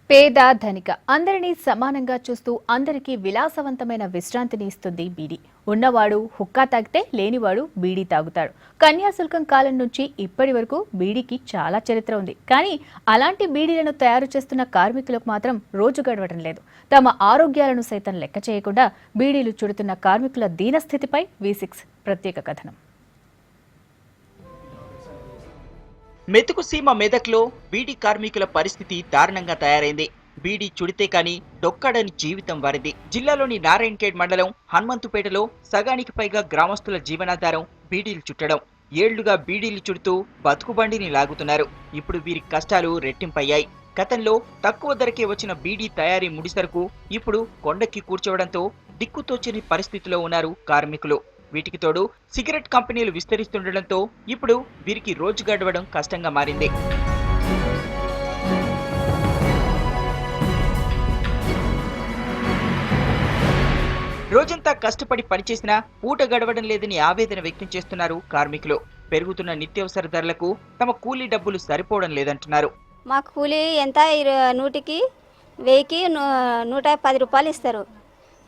పేద ధనిక అందరినీ సమానంగా చూస్తూ అందరికీ విలాసవంతమైన విశ్రాంతిని ఇస్తుంది బీడీ. ఉన్నవాడు హుక్కా తాగితే లేనివాడు బీడీ తాగుతాడు. కన్యాశుల్కం కాలం నుంచి ఇప్పటి వరకు బీడీకి చాలా చరిత్ర ఉంది. కానీ అలాంటి బీడీలను తయారు చేస్తున్న కార్మికులకు మాత్రం రోజు గడవడం లేదు. తమ ఆరోగ్యాలను సైతం లెక్క చేయకుండా బీడీలు చుడుతున్న కార్మికుల దీనస్థితిపై V6 ప్రత్యేక కథనం. మెతుకు సీమ మెదక్లో బీడీ కార్మికుల పరిస్థితి దారుణంగా తయారైంది. బీడీ చుడితే కానీ డొక్కడని జీవితం వారిది. జిల్లాలోని నారాయణఖేడ్ మండలం హనుమంతుపేటలో సగానికి పైగా గ్రామస్తుల జీవనాధారం బీడీలు చుట్టడం. ఏళ్లుగా బీడీలు చుడుతూ బతుకుబండిని లాగుతున్నారు. ఇప్పుడు వీరి కష్టాలు రెట్టింపయ్యాయి. గతంలో తక్కువ ధరకే వచ్చిన బీడీ తయారీ ముడిసరుకు ఇప్పుడు కొండకి కూర్చోవడంతో దిక్కుతోచని పరిస్థితిలో ఉన్నారు కార్మికులు. వీటికి తోడు సిగరెట్ కంపెనీలు విస్తరిస్తుండటంతో ఇప్పుడు వీరికి రోజు గడవడం కష్టంగా మారింది. రోజంతా కష్టపడి పనిచేసినా పూట గడవడం లేదని ఆవేదన వ్యక్తం చేస్తున్నారు కార్మికులు. పెరుగుతున్న నిత్యావసర ధరలకు తమ కూలీ డబ్బులు సరిపోవడం లేదంటున్నారు. మా కూలీ ఎంత 100కి 1000కి 110 రూపాయలు ఇస్తారు.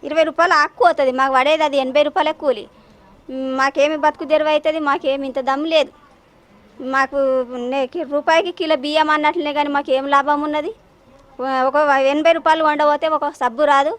20 రూపాయలు ఆక్కుపోతుంది. మాకు పడేది అది 80 రూపాయలే కూలీ. మాకేమి బతుకు తెరువు అవుతుంది. మాకేమి ఇంత దమ్ము లేదు. మాకు రూపాయికి కిలో బియ్యం అన్నట్లనే కానీ మాకు ఏం లాభం ఉన్నది. ఒక 80 రూపాయలు వండబోతే ఒక సబ్బు రాదు,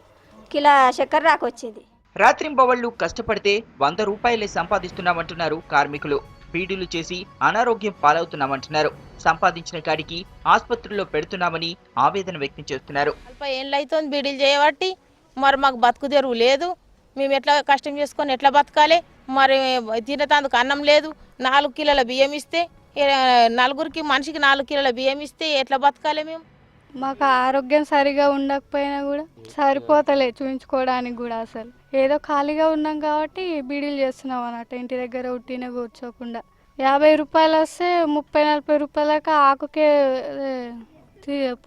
కిలో చక్కెర రాకొచ్చింది. రాత్రింబవళ్లు కష్టపడితే 100 రూపాయలే సంపాదిస్తున్నామంటున్నారు కార్మికులు. బీడీలు చేసి అనారోగ్యం పాలవుతున్నామంటున్నారు. సంపాదించిన కాడికి ఆసుపత్రుల్లో పెడుతున్నామని ఆవేదన వ్యక్తం చేస్తున్నారు. ఏళ్ళైతుంది బీడీలు చేయబట్టి, మరి మాకు బతుకు తెరువు లేదు. మేము ఎట్లా కష్టం చేసుకొని ఎట్లా బతకాలి? మరి తినటానికి అన్నం లేదు. 4 కిలోల బియ్యం ఇస్తే నలుగురికి మనిషికి 4 కిలోల బియ్యం ఇస్తే ఎట్లా బతకాలి మేము? మాకు ఆరోగ్యం సరిగా ఉండకపోయినా కూడా సరిపోతలే చూయించుకోవడానికి కూడా. అసలు ఏదో ఖాళీగా ఉన్నాం కాబట్టి బీడీలు చేస్తున్నాం అన్నట్టు. ఇంటి దగ్గర ఉట్టిన కూర్చోకుండా 50 రూపాయలు వస్తే 30-40 రూపాయలకి ఆకుకే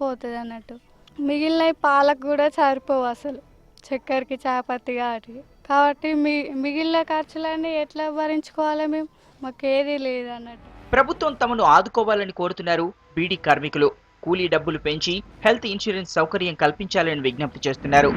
పోతుంది అన్నట్టు. మిగిలిన పాలకు కూడా సరిపోవు అసలు, చక్కెరకి చాపత్తి కాబట్టి మిగిలిన ఖర్చులన్నీ ఎట్లా భరించుకోవాలి మేము? మాకు ఏది లేదు అన్నట్టు. ప్రభుత్వం తమను ఆదుకోవాలని కోరుతున్నారు బీడీ కార్మికులు. కూలీ డబ్బులు పెంచి హెల్త్ ఇన్సూరెన్స్ సౌకర్యం కల్పించాలని విజ్ఞప్తి చేస్తున్నారు.